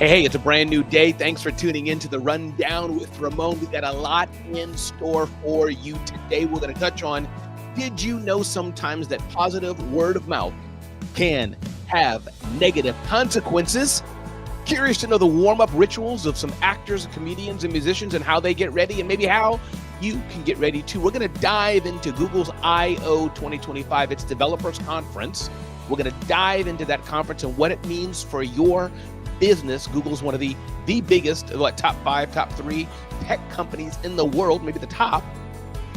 Hey, it's a brand new day. Thanks for tuning in to the Rundown with Ramon. We got a lot in store for you today. We're going to touch on, did you know sometimes that positive word of mouth can have negative consequences? Curious to know the warm-up rituals of some actors, comedians, and musicians and how they get ready and maybe how you can get ready too. We're going to dive into Google's I/O 2025. It's Developers Conference. We're going to dive into that conference and what it means for your business. Google's one of the biggest, top 5, top 3 tech companies in the world, maybe the top.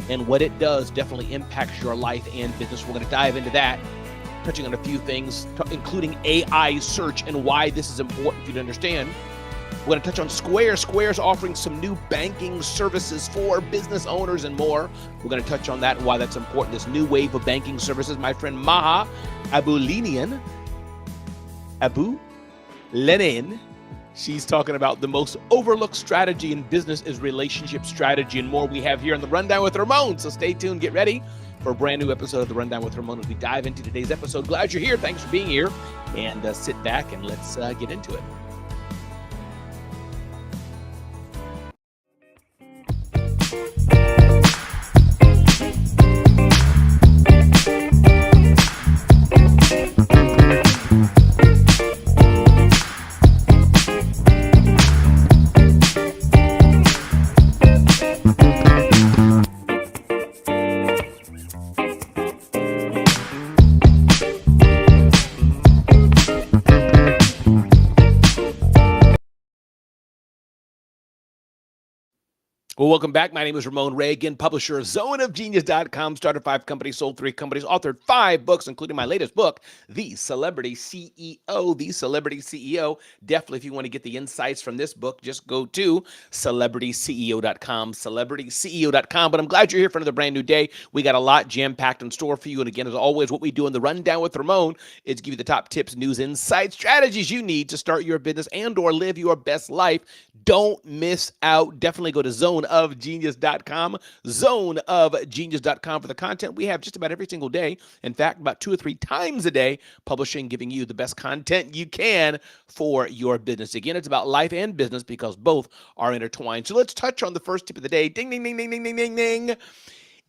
And what it does definitely impacts your life and business. We're going to dive into that, touching on a few things, including AI search and why this is important for you to understand. We're going to touch on Square. Square's offering some new banking services for business owners and more. We're going to touch on that and why that's important. This new wave of banking services. My friend Maha Abu Lenin, she's talking about the most overlooked strategy in business is relationship strategy and more we have here on the Rundown with Ramon. So stay tuned, get ready for a brand new episode of the Rundown with Ramon as we dive into today's episode. Glad you're here. Thanks for being here. And sit back and let's get into it. Well, welcome back. My name is Ramon Ray, again, publisher of zoneofgenius.com, started 5 companies, sold 3 companies, authored 5 books, including my latest book, The Celebrity CEO. The Celebrity CEO. Definitely, if you want to get the insights from this book, just go to celebrityceo.com, celebrityceo.com. But I'm glad you're here for another brand new day. We got a lot jam-packed in store for you. And again, as always, what we do in the Rundown with Ramon is give you the top tips, news, insights, strategies you need to start your business and or live your best life. Don't miss out. Definitely go to zoneofgenius.com, zoneofgenius.com for the content we have just about every single day. In fact, about 2 or 3 times a day, publishing, giving you the best content you can for your business. Again, it's about life and business because both are intertwined. So let's touch on the first tip of the day. Ding, ding, ding, ding, ding, ding, ding, ding.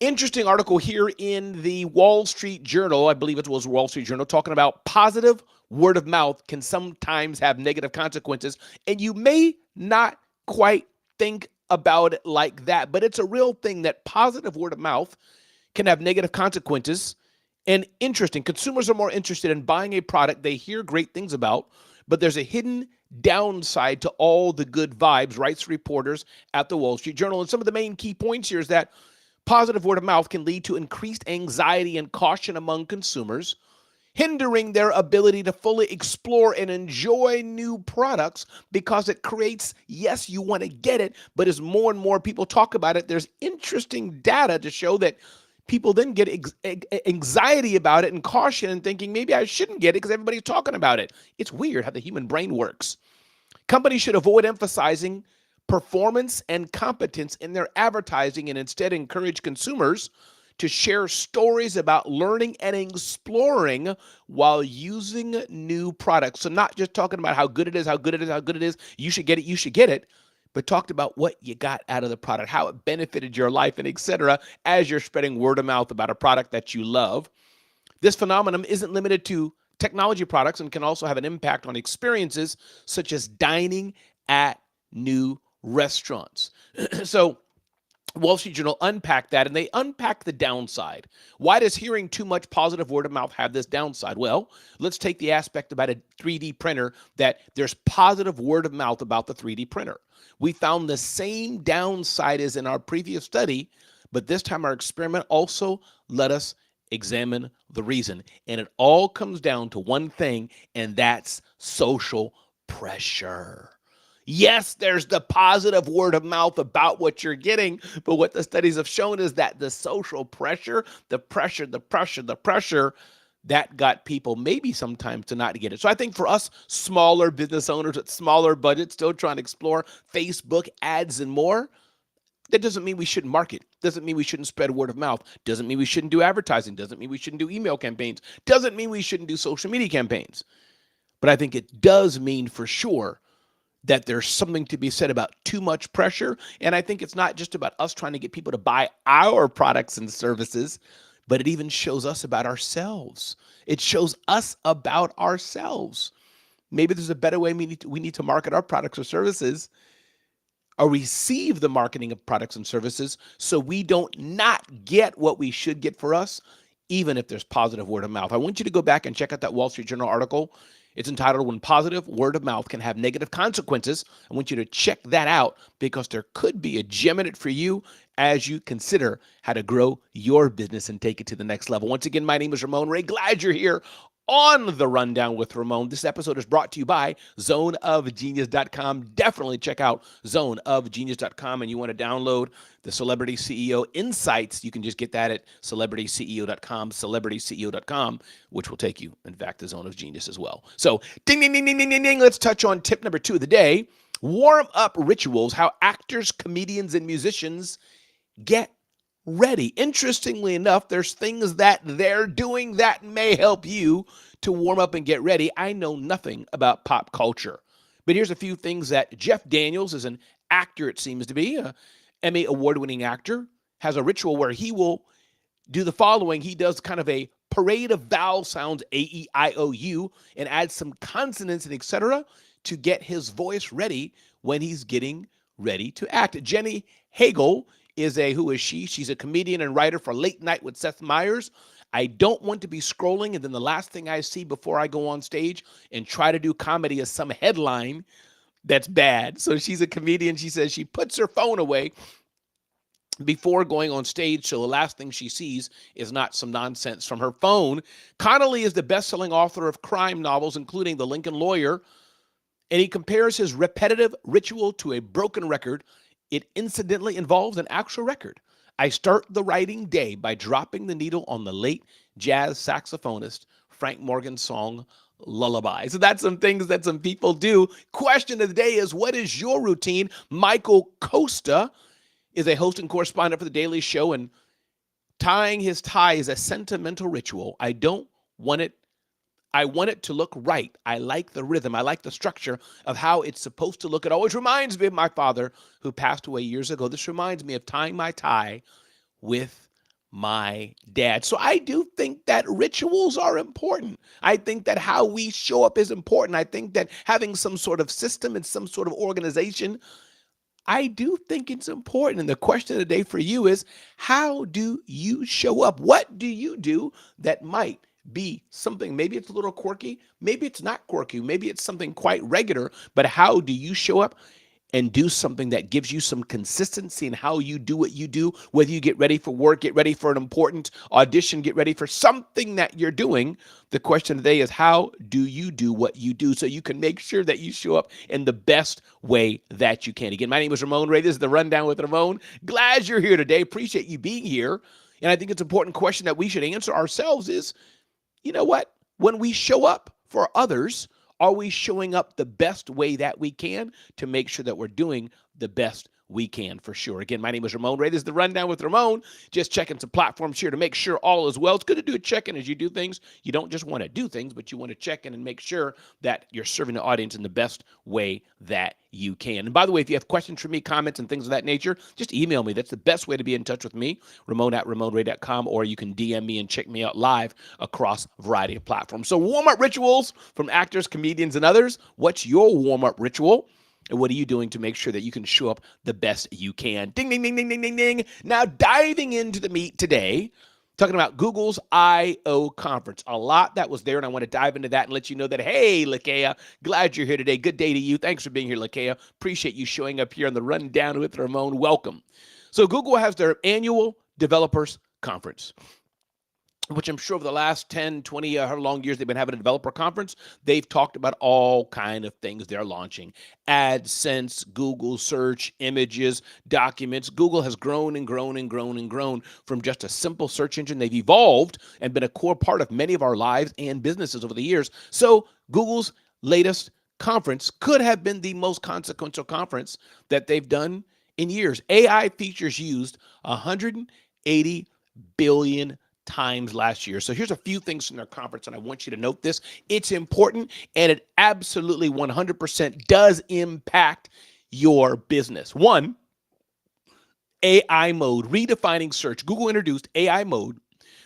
Interesting article here in the Wall Street Journal. I believe it was Wall Street Journal talking about positive word of mouth can sometimes have negative consequences. And you may not quite think about it like that, but it's a real thing that positive word of mouth can have negative consequences. And interesting, consumers are more interested in buying a product they hear great things about, but there's a hidden downside to all the good vibes, writes reporters at the Wall Street Journal. And some of the main key points here is that positive word of mouth can lead to increased anxiety and caution among consumers, hindering their ability to fully explore and enjoy new products because it creates, yes, you want to get it, but as more and more people talk about it, there's interesting data to show that people then get anxiety about it and caution and thinking, maybe I shouldn't get it because everybody's talking about it. It's weird how the human brain works. Companies should avoid emphasizing performance and competence in their advertising and instead encourage consumers to share stories about learning and exploring while using new products. So not just talking about how good it is, how good it is, how good it is, you should get it, but talked about what you got out of the product, how it benefited your life, and etc. as you're spreading word of mouth about a product that you love. This phenomenon isn't limited to technology products and can also have an impact on experiences such as dining at new restaurants. So Wall Street Journal unpacked that, and they unpacked the downside. Why does hearing too much positive word of mouth have this downside? Well, let's take the aspect about a 3D printer, that there's positive word of mouth about the 3D printer. We found the same downside as in our previous study, but this time our experiment also let us examine the reason. And it all comes down to one thing, and that's social pressure. Yes, there's the positive word of mouth about what you're getting, but what the studies have shown is that the social pressure, the pressure, that got people maybe sometimes to not get it. So I think for us smaller business owners with smaller budgets, still trying to explore Facebook ads and more, that doesn't mean we shouldn't market. Doesn't mean we shouldn't spread word of mouth. Doesn't mean we shouldn't do advertising. Doesn't mean we shouldn't do email campaigns. Doesn't mean we shouldn't do social media campaigns. But I think it does mean for sure that there's something to be said about too much pressure. And I think it's not just about us trying to get people to buy our products and services, but it even shows us about ourselves. It shows us about ourselves. Maybe there's a better way we need to market our products or services or receive the marketing of products and services so we don't not get what we should get for us, even if there's positive word of mouth. I want you to go back and check out that Wall Street Journal article. It's entitled When Positive Word of Mouth Can Have Negative Consequences. I want you to check that out because there could be a gem in it for you as you consider how to grow your business and take it to the next level. Once again, my name is Ramon Ray. Glad you're here on The Rundown with Ramon. This episode is brought to you by zoneofgenius.com. Definitely check out zoneofgenius.com, and you want to download the Celebrity CEO Insights. You can just get that at celebrityceo.com, which will take you, in fact, to Zone of Genius as well. So, ding, ding, ding, ding, ding, ding, ding. Let's touch on tip number 2 of the day. Warm up rituals, how actors, comedians, and musicians get ready. Interestingly enough, there's things that they're doing that may help you to warm up and get ready. I know nothing about pop culture, but here's a few things that Jeff Daniels is an actor, it seems to be, an Emmy award-winning actor, has a ritual where he will do the following. He does kind of a parade of vowel sounds, A-E-I-O-U, and adds some consonants and etc. to get his voice ready when he's getting ready to act. Jenny Hagel who is she? She's a comedian and writer for Late Night with Seth Meyers. I don't want to be scrolling and then the last thing I see before I go on stage and try to do comedy is some headline that's bad. So she's a comedian. She says she puts her phone away before going on stage, so the last thing she sees is not some nonsense from her phone. Connolly is the best-selling author of crime novels, including The Lincoln Lawyer, and he compares his repetitive ritual to a broken record. It incidentally involves an actual record. I start the writing day by dropping the needle on the late jazz saxophonist Frank Morgan's song, Lullaby. So that's some things that some people do. Question of the day is, what is your routine? Michael Costa is a host and correspondent for The Daily Show, and tying his tie is a sentimental ritual. I want it to look right. I like the rhythm. I like the structure of how it's supposed to look. It always reminds me of my father who passed away years ago. This reminds me of tying my tie with my dad. So I do think that rituals are important. I think that how we show up is important. I think that having some sort of system and some sort of organization, I do think it's important. And the question of the day for you is, how do you show up? What do you do that might be something, maybe it's a little quirky, maybe it's not quirky, maybe it's something quite regular, but how do you show up and do something that gives you some consistency in how you do what you do, whether you get ready for work, get ready for an important audition, get ready for something that you're doing. The question today is, how do you do what you do so you can make sure that you show up in the best way that you can? Again, my name is Ramon Ray. This is The Rundown with Ramon. Glad you're here today. Appreciate you being here. And I think it's an important question that we should answer ourselves is, you know what? When we show up for others, are we showing up the best way that we can to make sure that we're doing the best we can for sure? Again, my name is Ramon Ray. This is The Rundown with Ramon. Just checking some platforms here to make sure all is well. It's good to do a check-in as you do things. You don't just want to do things, but you want to check in and make sure that you're serving the audience in the best way that you can. And by the way, if you have questions for me, comments, and things of that nature, just email me. That's the best way to be in touch with me, Ramon@RamonRay.com, or you can DM me and check me out live across a variety of platforms. So warm-up rituals from actors, comedians, and others. What's your warm-up ritual? And what are you doing to make sure that you can show up the best you can? Ding, ding, ding, ding, ding, ding, ding. Now, diving into the meat today, talking about Google's I/O conference. A lot that was there, and I want to dive into that and let you know that, hey, Lakea, glad you're here today. Good day to you. Thanks for being here, Lakea. Appreciate you showing up here on The Rundown with Ramon. Welcome. So Google has their annual developers conference, which I'm sure over the last 10, 20, however long years they've been having a developer conference, they've talked about all kind of things they're launching. AdSense, Google search, images, documents. Google has grown and grown and grown and grown from just a simple search engine. They've evolved and been a core part of many of our lives and businesses over the years. So Google's latest conference could have been the most consequential conference that they've done in years. AI features used 180 billion times last year. So here's a few things from their conference, and I want you to note this. It's important, and it absolutely 100% does impact your business. One, AI mode, redefining search. Google introduced AI mode,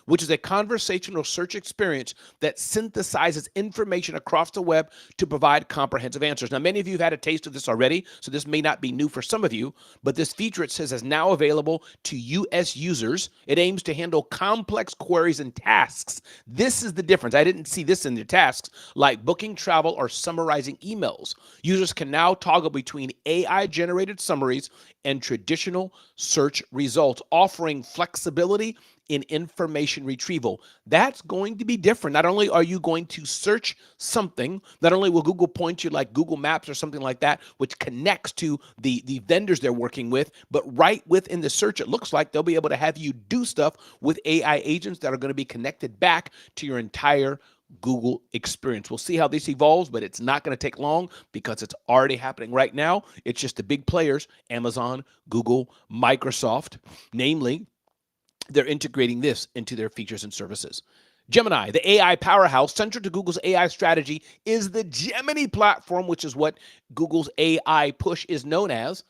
which is a conversational search experience that synthesizes information across the web to provide comprehensive answers. Now, many of you have had a taste of this already, so this may not be new for some of you, but this feature, it says, is now available to US users. It aims to handle complex queries and tasks. This is the difference. I didn't see this in the tasks, like booking travel or summarizing emails. Users can now toggle between AI-generated summaries and traditional search results, offering flexibility in information retrieval. That's going to be different. Not only are you going to search something, not only will Google point you like Google Maps or something like that, which connects to the vendors they're working with, but right within the search, it looks like they'll be able to have you do stuff with AI agents that are going to be connected back to your entire Google experience. We'll see how this evolves, but it's not going to take long because it's already happening right now. It's just the big players, Amazon, Google, Microsoft, namely, they're integrating this into their features and services. Gemini, the AI powerhouse, central to Google's AI strategy, is the Gemini platform, which is what Google's AI push is known as.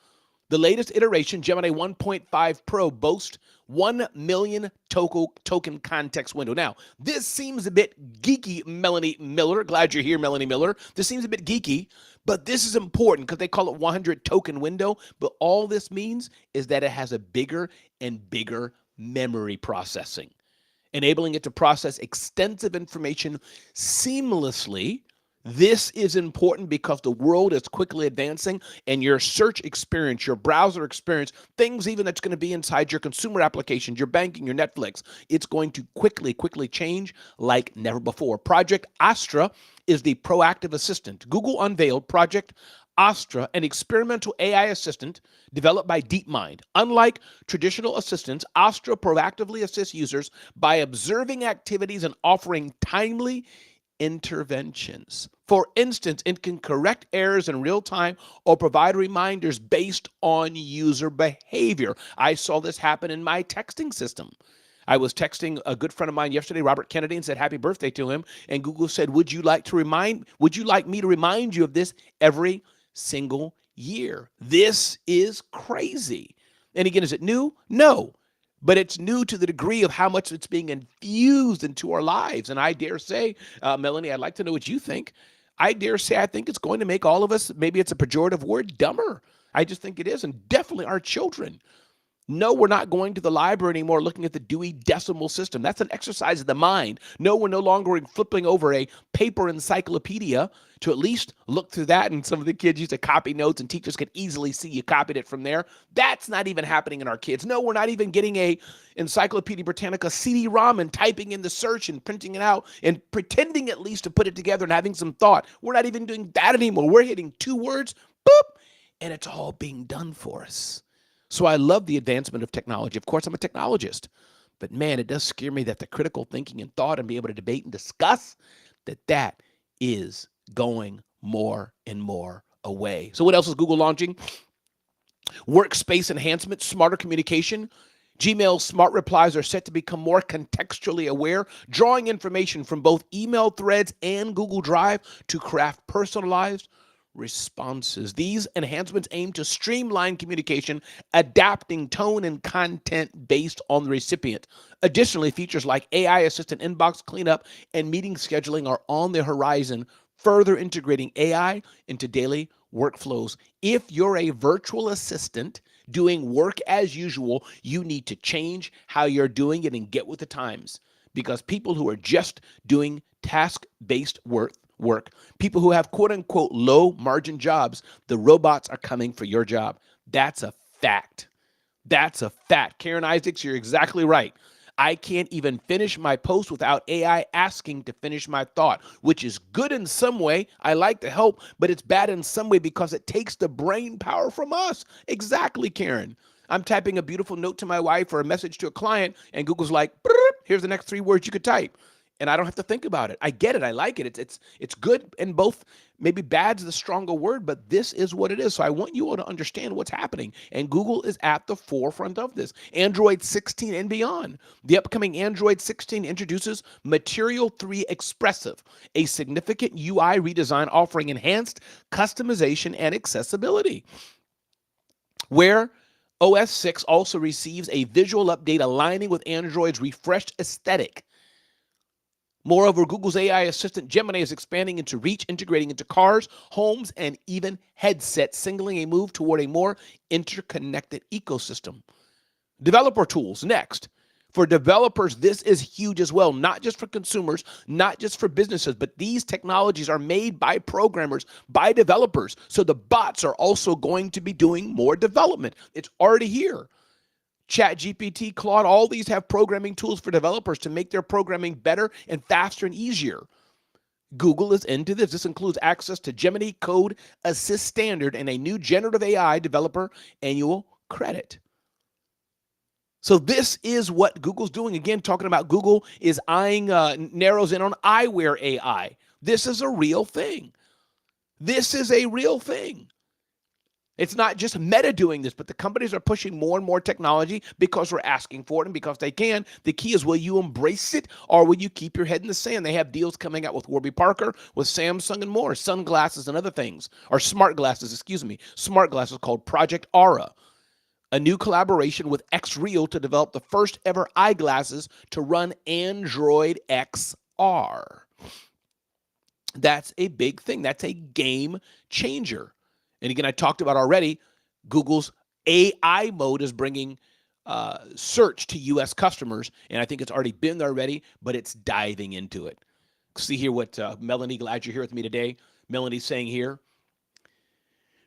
The latest iteration, Gemini 1.5 Pro, boasts 1 million token context window. Now, this seems a bit geeky, Melanie Miller. Glad you're here, Melanie Miller. This seems a bit geeky, but this is important because they call it 100 token window. But all this means is that it has a bigger and bigger memory processing, enabling it to process extensive information seamlessly. This is important because the world is quickly advancing, and your search experience, your browser experience, things even that's going to be inside your consumer applications, your banking, your Netflix, it's going to quickly change like never before. Project Astra is the proactive assistant. Google unveiled Project Astra, an experimental AI assistant developed by DeepMind. Unlike traditional assistants, Astra proactively assists users by observing activities and offering timely interventions. For instance, it can correct errors in real time or provide reminders based on user behavior. I saw this happen in my texting system. I was texting a good friend of mine yesterday, Robert Kennedy, and said happy birthday to him. And Google said, would you like me to remind you of this every single year? This is crazy. And again, is it new? No. But it's new to the degree of how much it's being infused into our lives. And I dare say, Melanie, I'd like to know what you think. I dare say I think it's going to make all of us, maybe it's a pejorative word, dumber. I just think it is, and definitely our children. No, we're not going to the library anymore looking at the Dewey Decimal System. That's an exercise of the mind. No, we're no longer flipping over a paper encyclopedia to at least look through that. And some of the kids used to copy notes, and teachers could easily see you copied it from there. That's not even happening in our kids. No, we're not even getting a Encyclopedia Britannica CD-ROM and typing in the search and printing it out and pretending at least to put it together and having some thought. We're not even doing that anymore. We're hitting 2 words, boop, and it's all being done for us. So I love the advancement of technology. Of course, I'm a technologist, but man, it does scare me that the critical thinking and thought and be able to debate and discuss that is going more and more away. So what else is Google launching? Workspace enhancement, smarter communication. Gmail's smart replies are set to become more contextually aware, drawing information from both email threads and Google Drive to craft personalized responses. These enhancements aim to streamline communication, adapting tone and content based on the recipient. Additionally, features like AI assistant inbox cleanup and meeting scheduling are on the horizon, further integrating AI into daily workflows. If you're a virtual assistant doing work as usual, you need to change how you're doing it and get with the times, because people who are just doing task-based work, people who have quote-unquote low-margin jobs, the robots are coming for your job. That's a fact. That's a fact. Karen Isaacs, you're exactly right. I can't even finish my post without AI asking to finish my thought, which is good in some way. I like to help, but it's bad in some way because it takes the brain power from us. Exactly, Karen. I'm typing a beautiful note to my wife or a message to a client, and Google's like, here's the next 3 words you could type. and I don't have to think about it. I get it. I like it. It's good, and both, maybe bad's the stronger word, but this is what it is. So I want you all to understand what's happening, and Google is at the forefront of this. Android 16 and beyond. The upcoming Android 16 introduces Material 3 Expressive, a significant UI redesign offering enhanced customization and accessibility. Where OS 6 also receives a visual update aligning with Android's refreshed aesthetic. Moreover, Google's AI assistant Gemini is expanding into reach, integrating into cars, homes, and even headsets, signaling a move toward a more interconnected ecosystem. Developer tools, next. For developers, this is huge as well, not just for consumers, not just for businesses, but these technologies are made by programmers, by developers. So the bots are also going to be doing more development. It's already here. ChatGPT, Claude, all these have programming tools for developers to make their programming better and faster and easier. Google is into this. This includes access to Gemini Code Assist Standard and a new generative AI developer annual credit. So this is what Google's doing. Again, talking about Google is narrows in on eyewear AI. This is a real thing. This is a real thing. It's not just Meta doing this, but the companies are pushing more and more technology because we're asking for it and because they can. The key is, will you embrace it or will you keep your head in the sand? They have deals coming out with Warby Parker, with Samsung and more, sunglasses and other things, or smart glasses called Project Aura. A new collaboration with XReal to develop the first ever eyeglasses to run Android XR. That's a big thing. That's a game changer. And again, I talked about already, Google's AI mode is bringing search to U.S. customers, and I think it's already been there already, but it's diving into it. See here what Melanie, glad you're here with me today. Melanie's saying here,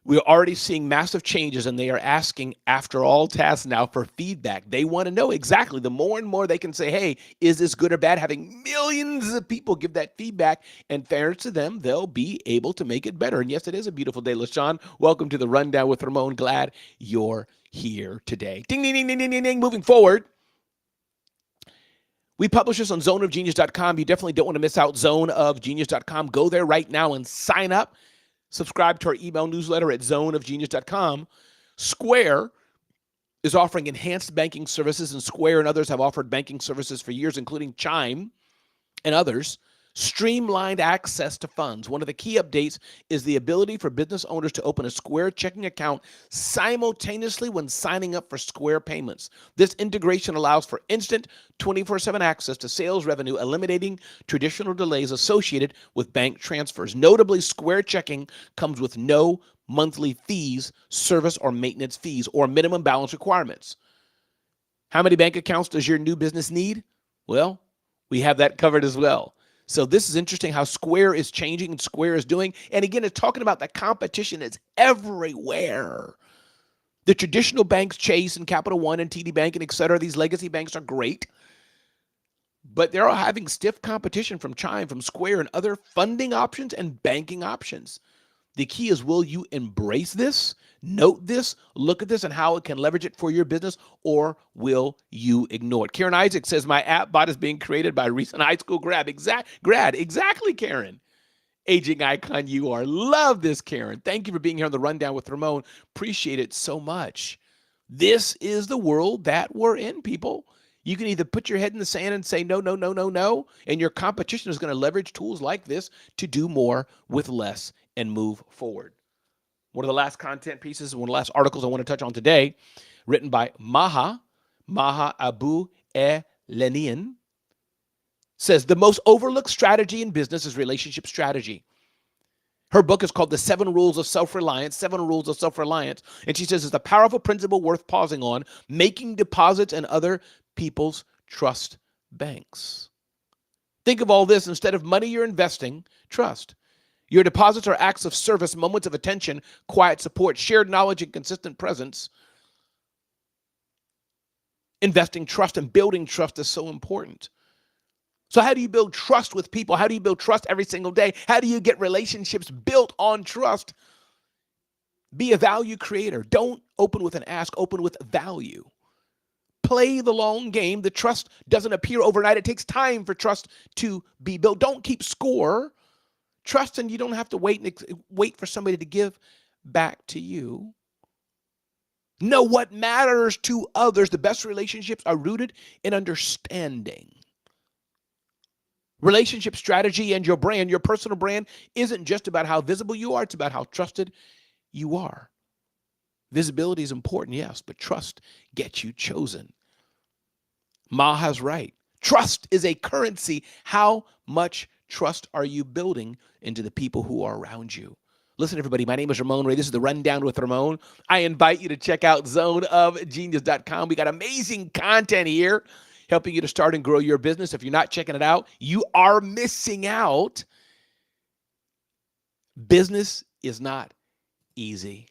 we're already seeing massive changes, and they are asking, after all tasks now, for feedback. They want to know exactly. The more and more they can say, hey, is this good or bad? Having millions of people give that feedback, and fair to them, they'll be able to make it better. And yes, it is a beautiful day. LaShawn, welcome to the Rundown with Ramon. Glad you're here today. Ding, ding, ding, ding, ding, ding, ding. Moving forward, we publish this on zoneofgenius.com. You definitely don't want to miss out. Zoneofgenius.com. Go there right now and sign up. Subscribe to our email newsletter at zoneofgenius.com. Square is offering enhanced banking services, and Square and others have offered banking services for years, including Chime and others. Streamlined access to funds. One of the key updates is the ability for business owners to open a Square checking account simultaneously when signing up for Square payments. This integration allows for instant 24/7 access to sales revenue, eliminating traditional delays associated with bank transfers. Notably, Square checking comes with no monthly fees, service or maintenance fees, or minimum balance requirements. How many bank accounts does your new business need? Well, we have that covered as well. So this is interesting how Square is changing and Square is doing. And again, it's talking about the competition is everywhere. The traditional banks, Chase and Capital One and TD Bank and et cetera, these legacy banks are great. But they're all having stiff competition from Chime, from Square, and other funding options and banking options. The key is, will you embrace this, note this, look at this, and how it can leverage it for your business, or will you ignore it? Karen Isaac says, my app bot is being created by a recent high school grad. Exactly, Karen. Aging icon you are. Love this, Karen. Thank you for being here on the Rundown with Ramon. Appreciate it so much. This is the world that we're in, people. You can either put your head in the sand and say, no, no, no, no, no, and your competition is going to leverage tools like this to do more with less and move forward. One of the last content pieces, one of the last articles I want to touch on today, written by Maha Abu Elenian, says the most overlooked strategy in business is relationship strategy. Her book is called The 7 Rules of Self-Reliance, and she says it's a powerful principle worth pausing on, making deposits and other people's trust banks. Think of all this. Instead of money you're investing, trust. Your deposits are acts of service, moments of attention, quiet support, shared knowledge, and consistent presence. Investing trust and building trust is so important. So how do you build trust with people? How do you build trust every single day? How do you get relationships built on trust? Be a value creator. Don't open with an ask, open with value. Play the long game. The trust doesn't appear overnight. It takes time for trust to be built. Don't keep score. Trust, and you don't have to wait for somebody to give back to you. Know what matters to others. The best relationships are rooted in understanding. Relationship strategy and your brand, your personal brand, isn't just about how visible you are. It's about how trusted you are. Visibility is important, yes, but trust gets you chosen. Maha's right. Trust is a currency. How much trust are you building into the people who are around you? Listen, everybody, my name is Ramon Ray. This is the Rundown with Ramon. I invite you to check out zoneofgenius.com. We got amazing content here helping you to start and grow your business. If you're not checking it out, you are missing out. Business is not easy.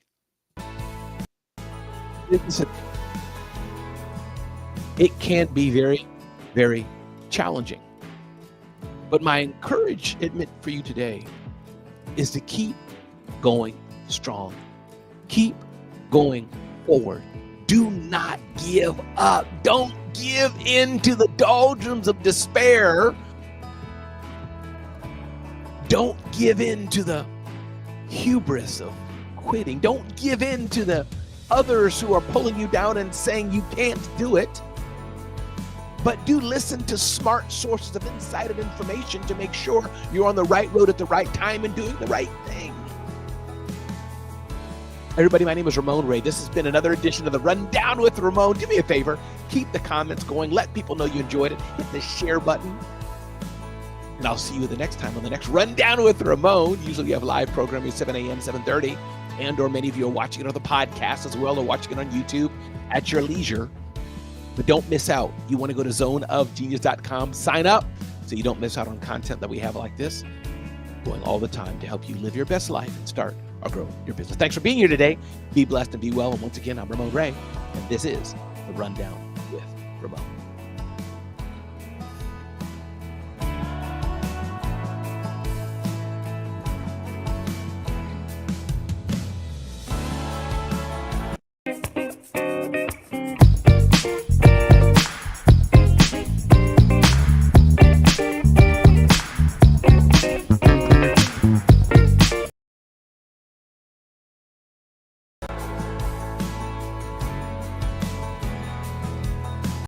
It can be very, very challenging. But my encouragement for you today is to keep going strong. Keep going forward. Do not give up. Don't give in to the doldrums of despair. Don't give in to the hubris of quitting. Don't give in to the others who are pulling you down and saying you can't do it. But do listen to smart sources of insider information to make sure you're on the right road at the right time and doing the right thing. Everybody, my name is Ramon Ray. This has been another edition of the Rundown with Ramon. Do me a favor, keep the comments going. Let people know you enjoyed it. Hit the share button. And I'll see you the next time on the next Rundown with Ramon. Usually we have live programming 7 a.m., 7:30. And or many of you are watching it on the podcast as well, or watching it on YouTube at your leisure. But don't miss out. You want to go to zoneofgenius.com, sign up so you don't miss out on content that we have like this, going all the time to help you live your best life and start or grow your business. Thanks for being here today. Be blessed and be well. And once again, I'm Ramon Ray, and this is the Rundown with Ramon.